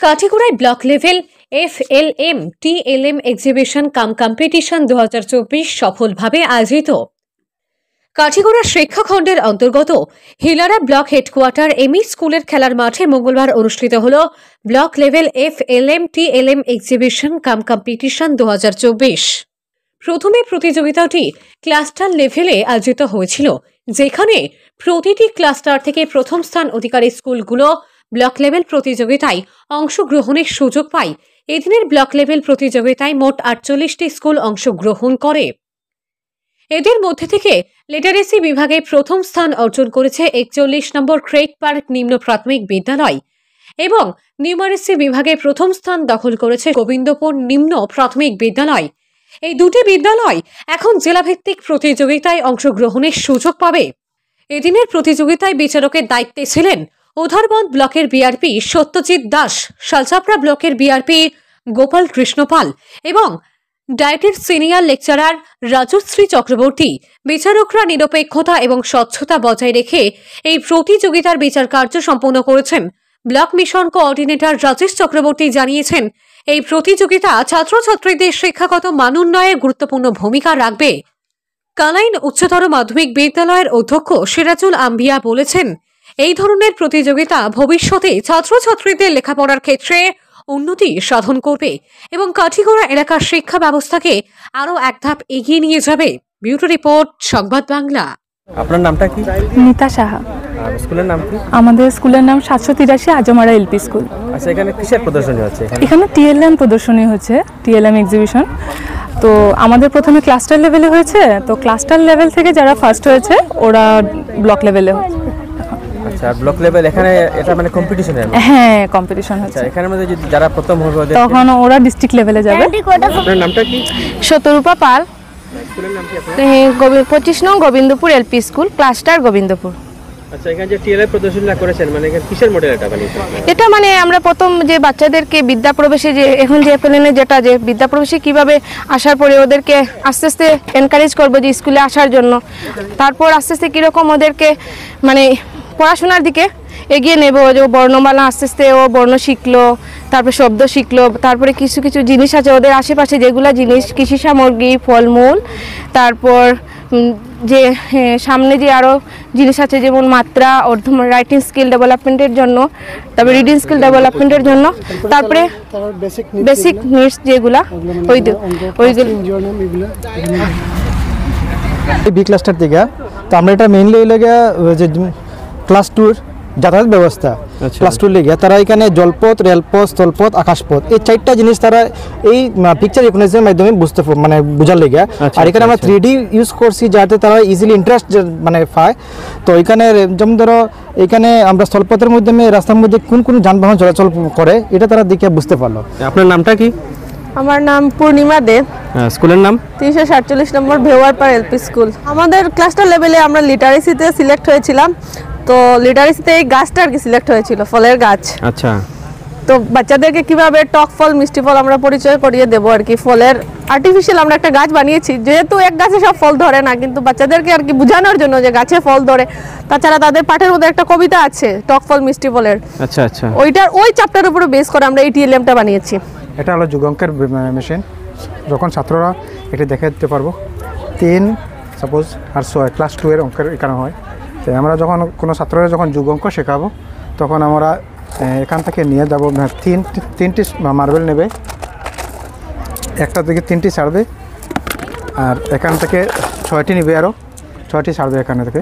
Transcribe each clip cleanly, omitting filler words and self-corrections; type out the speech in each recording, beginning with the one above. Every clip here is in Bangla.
কাঠিগড়ায় block level FLM TLM exhibition cum competition 2024 সফলভাবে আয়োজিত। কাঠিগড়া শিক্ষাখণ্ডের অন্তর্গত হিলারা ব্লক হেডকোয়ার্টার এমই স্কুলের খেলার মাঠে মঙ্গলবার অনুষ্ঠিত হল block level FLM TLM exhibition cum competition 2024। প্রথমে প্রতিযোগিতাটি ক্লাস্টার লেভেলে আয়োজিত হয়েছিল, যেখানে প্রতিটি ক্লাস্টার থেকে প্রথম স্থান অধিকারী স্কুলগুলো ব্লক লেভেল প্রতিযোগিতায় অংশগ্রহণের সুযোগ পায়। এদিনের ব্লক লেভেল প্রতিযোগিতায় মোট 48টি স্কুল অংশগ্রহণ করে। এদের মধ্যে থেকে লিটারেসি বিভাগে প্রথম স্থান অর্জন করেছে 41 নম্বর ক্রেক পার্ক নিম্ন প্রাথমিক বিদ্যালয় এবং নিউমারেসি বিভাগে প্রথম স্থান দখল করেছে গোবিন্দপুর নিম্ন প্রাথমিক বিদ্যালয়। এই দুটি বিদ্যালয় এখন জেলাভিত্তিক প্রতিযোগিতায় অংশগ্রহণের সুযোগ পাবে। এদিনের প্রতিযোগিতায় বিচারকের দায়িত্বে ছিলেন উধারবন্দ ব্লকের বিআরপি সত্যজিৎ দাস, শালচাপড়া ব্লকের বিআরপি গোপাল কৃষ্ণপাল এবং ডায়েটের সিনিয়র লেকচারার রাজশ্রী চক্রবর্তী। বিচারকরা নিরপেক্ষতা এবং স্বচ্ছতা বজায় রেখে এই প্রতিযোগিতার বিচার কার্য সম্পন্ন করেছেন। Block mission coordinator Rajesh Chakraborty জানিয়েছেন, এই প্রতিযোগিতা ছাত্রছাত্রীদের শিক্ষাগত মান উন্নয়নে গুরুত্বপূর্ণ ভূমিকা রাখবে। কালাইন উচ্চতর মাধ্যমিক বিদ্যালয়ের অধ্যক্ষ সিরাজুল আম্বিয়া বলেছেন, এই ধরনের প্রতিযোগিতা ভবিষ্যতে ছাত্রছাত্রীদের লেখাপড়ার ক্ষেত্রে উন্নতি সাধন করবে এবং কাঠিগড়া এলাকার শিক্ষা ব্যবস্থাকে আরও এক ধাপ এগিয়ে নিয়ে যাবে। ব্যুরো রিপোর্ট, সংবাদ বাংলা। আপনার নামটা কি? নীতা সাহা। স্কুলের নাম কি? আমাদের স্কুলের নাম 783 আজমারা এলপি স্কুল। আচ্ছা, এখানে কিসের প্রদর্শনী হচ্ছে? এখানে TLM প্রদর্শনী হচ্ছে, TLM এক্সিবিশন। তো আমাদের প্রথমে ক্লাস্টার লেভেলে হয়েছে, তো ক্লাস্টার লেভেল থেকে যারা ফার্স্ট হয়েছে ওরা ব্লক লেভেলে হচ্ছে। আচ্ছা, ব্লক লেভেল এখানে এটা মানে কম্পিটিশন? হ্যাঁ, কম্পিটিশন হচ্ছে। আচ্ছা, এখানের মধ্যে যদি যারা প্রথম হবে তখন ওরা ডিস্ট্রিক্ট লেভেলে যাবে। আপনার নামটা কি? শতরূপা পাল। স্কুলের নাম কি আপনার? 25 নং Gobindapur LP school, cluster Gobindapur. আচ্ছা, এখানে যে TLM প্রদর্শনীটা করেছেন মানে এখানে কিসের মডেল এটা বানিয়েছেন? এটা মানে আমরা প্রথম যে বাচ্চাদেরকে বিদ্যা প্রবেশে যে এখন যে প্ল্যানে যেটা যে বিদ্যা প্রবেশে কিভাবে আসার পরে ওদেরকে আস্তে আস্তে এনকারেজ করবো যে স্কুলে আসার জন্য, তারপর আস্তে আস্তে কীরকম ওদেরকে মানে পড়াশোনার দিকে এগিয়ে নেব, যে বর্ণমালা আস্তে আস্তে ও বর্ণ শিখলো, তারপরে শব্দ শিখলো, তারপরে কিছু কিছু জিনিস আছে ওদের আশেপাশে যেগুলো জিনিস কৃষি সামগ্রী, ফলমূল, তারপর যে সামনে যে আরও জিনিস আছে যেমন মাত্রা, রাইটিং স্কিল ডেভেলপমেন্টের জন্য, তারপরে রিডিং স্কিল ডেভেলপমেন্টের জন্য, তারপরে বেসিক নিডস যেগুলা ওইগুলো বি ক্লাস্টার থেকে। তো আমরা এটা মেইনলি লেগে যে ক্লাস 2 যাতায়াত ব্যবস্থা, ক্লাস 2 লেগে তারা এখানে জলপথ, রেলপথ, স্থলপথ, আকাশপথ এই 4টা জিনিস তারা এই পিকচার রিকগনিশনের মাধ্যমে বুঝতে মানে বোঝার লেগে। আর এখানে আমরা 3D ইউজ করছি যাতে তারা ইজিলি ইন্টারেস্ট মানে পায়। তো এখানে যেমন ধরো এখানে আমরা স্থলপথের মাধ্যমে রাস্তার মধ্যে কোন কোন যানবাহন চলাচল করে এটা তারা দেখে বুঝতে পারলো। আপনার নামটা কি? আমার নাম পূর্ণিমা দেব। স্কুলের নাম? 347 নম্বর ভেওয়ারপাড় এলপি স্কুল। আমাদের ক্লাস্টার লেভেলে আমরা লিটারেসিতে সিলেক্ট হয়েছিলাম। তো লিটারেসিতে এই গাছটা আর কি সিলেক্ট হয়েছিল, ফলের গাছ। আচ্ছা, তো বাচ্চাদেরকে কিভাবে টক ফল, মিষ্টি ফল আমরা পরিচয় করিয়ে দেবো আর কি। ফলের আর্টিফিশিয়াল আমরা একটা গাছ বানিয়েছি, যেহেতু এক গাছে সব ফল ধরে না, কিন্তু বাচ্চাদেরকে আর কি বোঝানোর জন্য যে গাছে ফল ধরে। তাছাড়া তাদের পাঠের মধ্যে একটা কবিতা আছে টক ফল মিষ্টি ফলের। আচ্ছা আচ্ছা, ওই চ্যাপ্টারের উপরে বেস করে আমরা এই TLMটা বানিয়েছি। এটা হলো যুগাঙ্কের মেশিন। যখন ছাত্ররা এটা দেখে দিতে পারবো 3 সাপোজ আর 6 ক্লাস 2 এর অঙ্কের এখানে হয়। তো আমরা যখন কোনো ছাত্ররা যখন যুগ অঙ্ক শেখাবো তখন আমরা এখান থেকে নিয়ে যাবো, 3টি মার্বেল নেবে, একটা থেকে 3টি ছাড়বে, আর এখান থেকে 6টি নেবে, আরও 6টি ছাড়বে এখানে থেকে।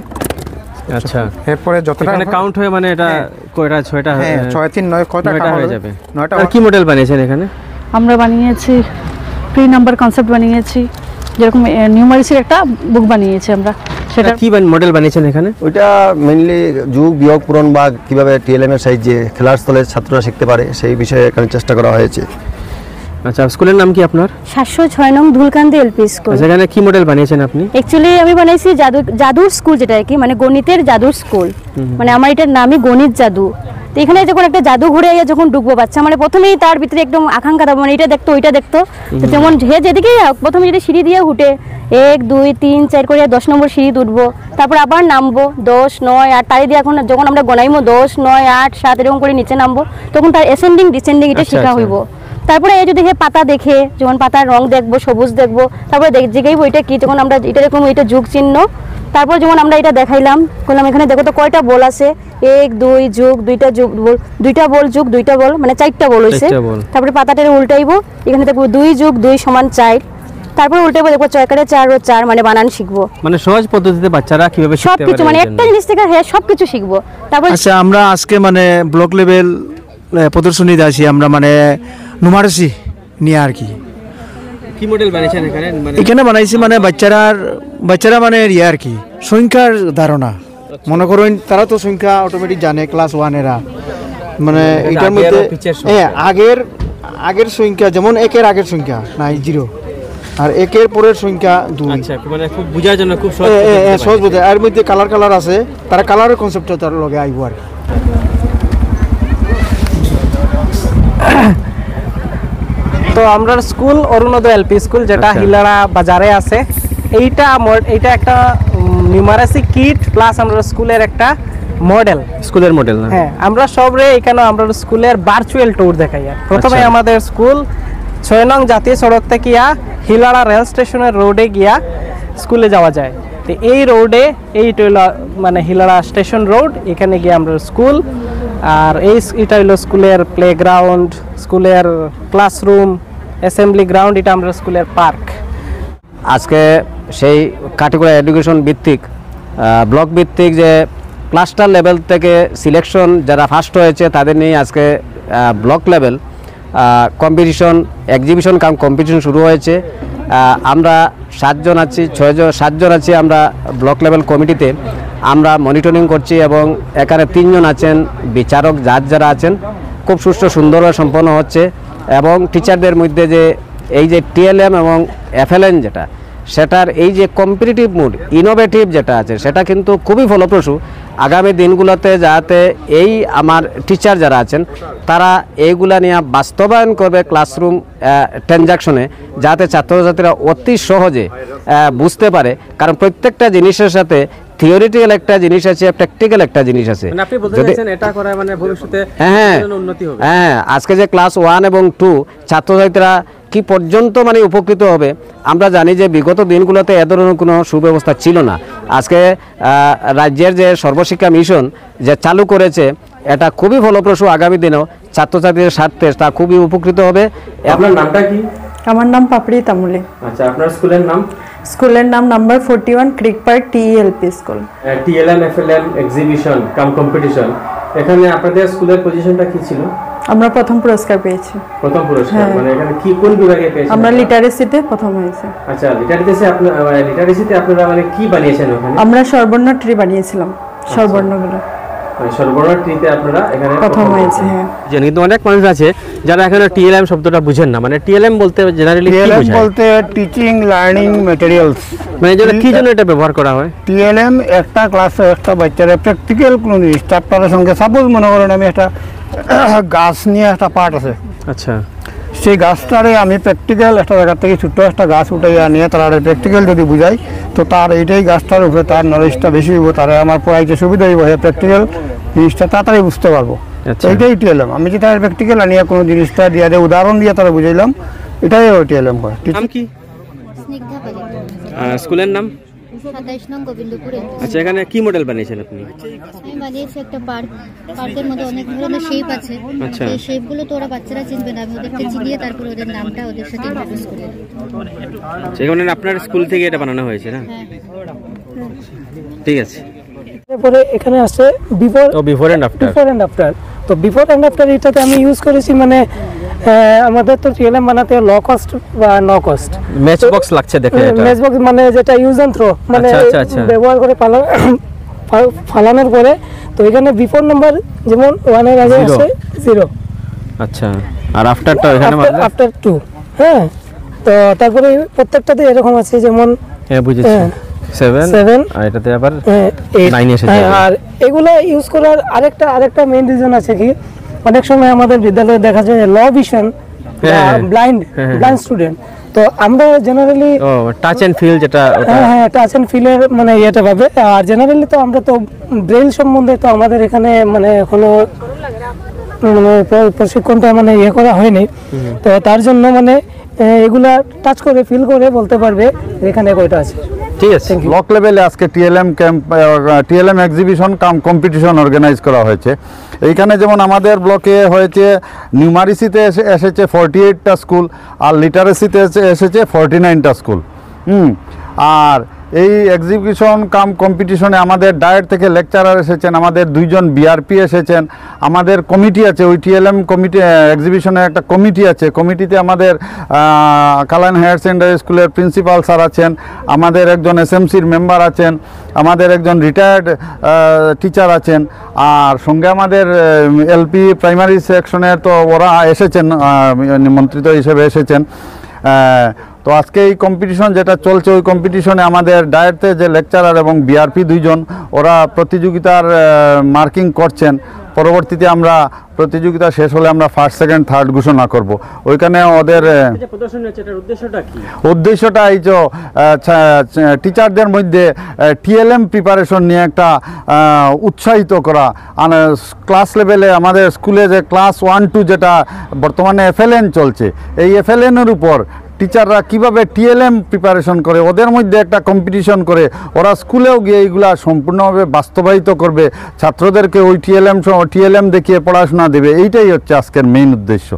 আচ্ছা, এরপরে যতটা কাউন্ট হয়ে মানে এটা কয়টা? 6টা? হ্যাঁ, 6 3 9 কয়টা হয়ে যাবে? 9টা। আর কি মডেল বানিয়েছেন এখানে? আমরা বানিয়েছি প্রি নাম্বার কনসেপ্ট বানিয়েছি, যেরকম নিউমারিসির একটা বুক বানিয়েছি আমরা। সেটা কি মডেল বানিয়েছেন এখানে? ওইটা মেইনলি যোগ বিয়োগ পূরণ বা কীভাবে TLM এর সাহায্যে খেলার স্থলে ছাত্ররা শিখতে পারে সেই বিষয়ে এখানে চেষ্টা করা হয়েছে। আচ্ছা, স্কুলের নাম কি আপনার? 706 নং ধুলকান্দি এলপি স্কুল। আচ্ছা, এখানে কি মডেল বানিয়েছেন আপনি? অ্যাকচুয়ালি আমি বানাইছি জাদুর স্কুল, যেটা কি মানে গণিতের জাদুর স্কুল। মানে আমার এটার নামই গণিত জাদু। তো এখানে যখন একটা জাদু ঘুরে যখন ঢুকবো বাচ্চা মানে প্রথমেই তার ভিতরে একদম আকাঙ্ক্ষা থাকবে মানে এটা দেখতো ওইটা দেখতো। তো যেমন হে যেদিকেই প্রথমে যদি সিঁড়ি দিয়ে উঠে 1 2 3 4 করে 10 নম্বর সিঁড়ি উঠবো, তারপর আবার নামবো 10 9 8 তাই দিয়ে এখন যখন আমরা গণাইবো 10 9 8 7 এরকম করে নিচে নামবো, তখন তার অ্যাসেন্ডিং ডিসেন্ডিং এটা শেখা হইব। তারপরে এই যদি পাতা দেখে যেমন পাতার রং দেখবো, সবুজ দেখবো, তারপরে জিগাইবো এটা কি, যখন আমরা এটা দেখবো এটা যুগ চিহ্ন। তারপর যেমন আমরা এটা দেখাইলাম বললাম এখানে দেখো তো কয়টা বল আছে, 1 2 যুগ 2টা যুগ বল, 2টা বল যুগ 2টা বল মানে 4টা বল হইছে। তারপরে পাতাটা উল্টাইবো, এখানে দেখবো 2 যুগ 2 সমান 4, তারপর উল্টাইবো দেখবো 6 করে 4 ও 4 মানে বানান শিখবো। মানে সহজ পদ্ধতিতে বাচ্চারা কিভাবে শিখতে পারে সবকিছু মানে একটা জিনিস থেকে হ্যাঁ সবকিছু শিখবো। তারপর আচ্ছা আমরা আজকে মানে ব্লক লেভেল প্রদর্শনী আছি আমরা মানে নুমারেসি নিয়ে আর কি কি মডেল বানিয়েছেন এখানে? মানে এখানে বানাইছি মানে বাচ্চারা মানে ইয়ে আর কি সংখ্যার ধারণা মনে করুন, তারা তো সংখ্যা অটোমেটিক জানে ক্লাস 1 এরা মানে এটার মধ্যে হ্যাঁ আগের সংখ্যা যেমন 1 এর আগের সংখ্যা নাই 0 আর 1 এর পরের সংখ্যা 2। আচ্ছা মানে খুব বোঝার জন্য খুব সহজ বোঝে। এর মধ্যে কালার আছে, তারা কালারের কনসেপ্টটা তার লগে আইব আর কি। তো আমরা স্কুল অরুণোদয় এলপি স্কুল যেটা হিলাড়া বাজারে আছে, এইটা একটা নিউমারেসি কিট প্লাস আমরা স্কুলের একটা মডেল, স্কুলের মডেল না? হ্যাঁ আমরা সবরে এখানে আমরা স্কুলের ভার্চুয়াল ট্যুর দেখাই। প্রথমে আমাদের স্কুল 6 নং জাতীয় সড়ক থেকে হিলাড়া রেল স্টেশনের রোডে গিয়া স্কুলে যাওয়া যায়। তো এই রোডে এইটা হলো মানে হিলাড়া স্টেশন রোড, এখানে গিয়ে আমরা স্কুল, আর এটা হলো স্কুলের প্লেগ্রাউন্ড, স্কুলের ক্লাসরুম, অ্যাসেম্বলি গ্রাউন্ড, এটা আমরা স্কুলের পার্ক। আজকে সেই কাটিগড়া এডুকেশন ভিত্তিক ব্লক ভিত্তিক যে ক্লাস্টার লেভেল থেকে সিলেকশন যারা ফার্স্ট হয়েছে তাদের নিয়ে আজকে block level competition exhibition cum competition শুরু হয়েছে। আমরা 7 জন আছি আমরা ব্লক লেভেল কমিটিতে, আমরা মনিটরিং করছি এবং এখানে 3 জন আছেন বিচারক জাজ যারা আছেন। খুব সুষ্ঠু সুন্দরভাবে সম্পন্ন হচ্ছে এবং টিচারদের মধ্যে যে এই যে টিএলএম এবং এফএলএন যেটা সেটার এই যে কম্পিটিটিভ মুড ইনোভেটিভ যেটা আছে সেটা কিন্তু খুবই ফলপ্রসূ। আগামী দিনগুলোতে যাতে এই আমার টিচার যারা আছেন তারা এইগুলা নিয়ে বাস্তবায়ন করবে ক্লাসরুম ট্রানজাকশনে, যাতে ছাত্রছাত্রীরা অতি সহজে বুঝতে পারে। কারণ প্রত্যেকটা জিনিসের সাথে থিওরিটিক্যাল একটা জিনিস আছে, প্র্যাকটিক্যাল একটা জিনিস আছে। মানে আপনি বলতে চাইছেন এটা করা মানে ভবিষ্যতে উন্নতি হবে। হ্যাঁ, আজকে যে ক্লাস 1 এবং 2 ছাত্রছাত্রীরা কি পর্যন্ত মানে উপকৃত হবে, আমরা জানি যে বিগত দিনগুলোতে এ ধরনের কোনো সুব্যবস্থা ছিল না। আজকে রাজ্যের যে সর্বশিক্ষা মিশন যে চালু করেছে এটা খুবই ফলপ্রসূ, আগামী দিনেও ছাত্রছাত্রীদের স্বার্থে তা খুবই উপকৃত হবে। আপনার নামটা কি? আমার নাম পাপড়ি তামুলে। আচ্ছা, আপনার স্কুলের নাম? স্কুলের নাম number 41 creek park TLP school. TLM FLM exhibition cum competition, এখানে আপনাদের স্কুলের পজিশনটা কি ছিল? আমরা প্রথম পুরস্কার পেয়েছি। প্রথম পুরস্কার মানে এখানে কি কোন বিভাগে পেয়েছেন? আমরা লিটারেসিতে প্রথম হয়েছে। আচ্ছা, লিটারেসিতে আপনারা মানে কি বানিয়েছেন ওখানে? আমরা স্বরবর্ণ ট্রি বানিয়েছিলাম, স্বরবর্ণগুলো স্বরবর্ণ ট্রিতে আপনারা এখানে প্রথম হয়েছে। হ্যাঁ, কিন্তু অনেক মানুষ আছে যারা এখানে টিএলএম শব্দটা বুঝেন না। মানে টিএলএম বলতে জেনারেলি কি বোঝায়? টিএলএম বলতে টিচিং লার্নিং ম্যাটেরিয়ালস, মানে যেটা কি জন্য এটা ব্যবহার করা হয়? টিএলএম একটা ক্লাসে একটা বাচ্চারা প্র্যাকটিক্যাল কোনো জিনিস চ্যাপ্টারের সঙ্গে, সাপোজ মনে করেন আমি একটা গাছ নিয়ে একটা পার্ট আছে, আচ্ছা সেই গাছটারে আমি প্র্যাকটিক্যাল একটা জায়গা থেকে ছোট্ট একটা গাছ উঠাইয়া নিয়ে তারা প্র্যাকটিক্যাল যদি বুঝাই তো তার এইটাই গাছটার উপরে তার নলেজটা বেশি হইব, তারা আমার পড়াইতে সুবিধা হইব, প্র্যাকটিক্যাল জিনিসটা তাড়াতাড়ি বুঝতে পারবো। এইটাই টিএলএম। আমি যেটা প্র্যাকটিক্যাল আনিয়া কোনো জিনিসটা দিয়ে উদাহরণ দিয়ে তারা বুঝাইলাম, এটাই টিএলএম করে। নাম কি? স্কুলের নাম? 27 নং গোবিন্দপুর। আচ্ছা, এখানে কি মডেল বানিয়েছেন আপনি? আমি বানিয়েছি একটা পার্ক। পার্কের মধ্যে অনেক ধরনের শেপ আছে। আচ্ছা, এই শেপগুলো তো ওরা বাচ্চারা চিনবে না, আমি ওদেরকে চিনিয়ে তারপর ওদের নামটা ওদের সাথে ইন্ট্রোডিউস করি। এখানে আপনার স্কুল থেকে এটা বানানো হয়েছে না? ঠিক আছে। তারপরে এখানে আছে বিফোর এন্ড আফটার। তো বিফোর এন্ড আফটার এটাতে আমি ইউজ করেছি মানে আমাদের তো টিএলএম বানাতে লো কস্ট বা নো কস্ট ম্যাচ বক্স লাগছে দেখে। এটা ম্যাচ বক্স মানে যেটা ইউজ এন্ড থ্রো, মানে ব্যবহার করে ফালানোর পরে। তো এখানে বিফোর নাম্বার যেমন 1 এর আগে আছে 0। আচ্ছা, আর আফটারটা এখানে মানে আফটার 2। হ্যাঁ, তো তারপরে প্রত্যেকটাতে এরকম আছে যেমন হ্যাঁ বুঝেছি। 7 আর এটাতে আবার 9 এসেছে। আর এগুলা ইউজ করার আরেকটা মেইন রিজন আছে কি অনেক সময় আমাদের বিদ্যালয়ে দেখা যায় লো ভিশন ব্লাইন্ড স্টুডেন্ট, তো আমরা জেনারেলি টাচ এন্ড ফিল যেটা হ্যাঁ টাচ এন্ড ফিলের মানে ইয়েটা পাবে। আর জেনারেলি তো আমরা তো ব্রেইল সম্বন্ধে তো আমাদের এখানে মানে এখনো মানে প্রশিক্ষণটা মানে ইয়ে করা হয়নি, তো তার জন্য মানে এগুলা টাচ করে ফিল করে বলতে পারবে এখানে কয়টা আছে। ঠিক আছে। ব্লক লেভেলে আজকে TLM camp, TLM exhibition cum competition organise করা হয়েছে। এইখানে যেমন আমাদের ব্লকে হয়েছে নিউমারিসিতে এসেছে 48টা স্কুল, আর লিটারেসিতে এসেছে 49টা স্কুল। আর এই এক্সিবিশন কাম কম্পিটিশনে আমাদের ডায়েট থেকে লেকচারার এসেছেন, আমাদের 2জন বিআরপি এসেছেন, আমাদের কমিটি আছে, ওই টিএলএম কমিটি এক্সিবিশনের একটা কমিটি আছে, কমিটিতে আমাদের কালাইন হায়ার সেকেন্ডারি স্কুলের প্রিন্সিপাল স্যার আছেন, আমাদের একজন এসএমসির মেম্বার আছেন, আমাদের একজন রিটায়ার্ড টিচার আছেন, আর সঙ্গে আমাদের এলপি প্রাইমারি সেকশনের তো ওরা এসেছেন, নিমন্ত্রিত হিসেবে এসেছেন। তো আজকে এই কম্পিটিশন যেটা চলছে ওই কম্পিটিশনে আমাদের ডায়েটে যে লেকচারার এবং বিআরপি 2জন ওরা প্রতিযোগিতার মার্কিং করছেন। পরবর্তীতে আমরা প্রতিযোগিতা শেষ হলে আমরা ফার্স্ট সেকেন্ড থার্ড ঘোষণা করব। ওইখানে ওদের উদ্দেশ্যটা এই যে টিচারদের মধ্যে টিএলএম প্রিপারেশন নিয়ে একটা উৎসাহিত করা। ক্লাস লেভেলে আমাদের স্কুলে যে ক্লাস 1-2 যেটা বর্তমানে এফএলএন চলছে, এই এফএলএনের উপর টিচাররা কিভাবে টিএলএম প্রিপারেশন করে ওদের মধ্যে একটা কম্পিটিশন করে ওরা স্কুলেও গিয়ে এইগুলা সম্পূর্ণভাবে বাস্তবায়িত করবে, ছাত্রদেরকে ওই টিএলএম দেখিয়ে পড়াশোনা দেবে। এইটাই হচ্ছে আজকের মেইন উদ্দেশ্য।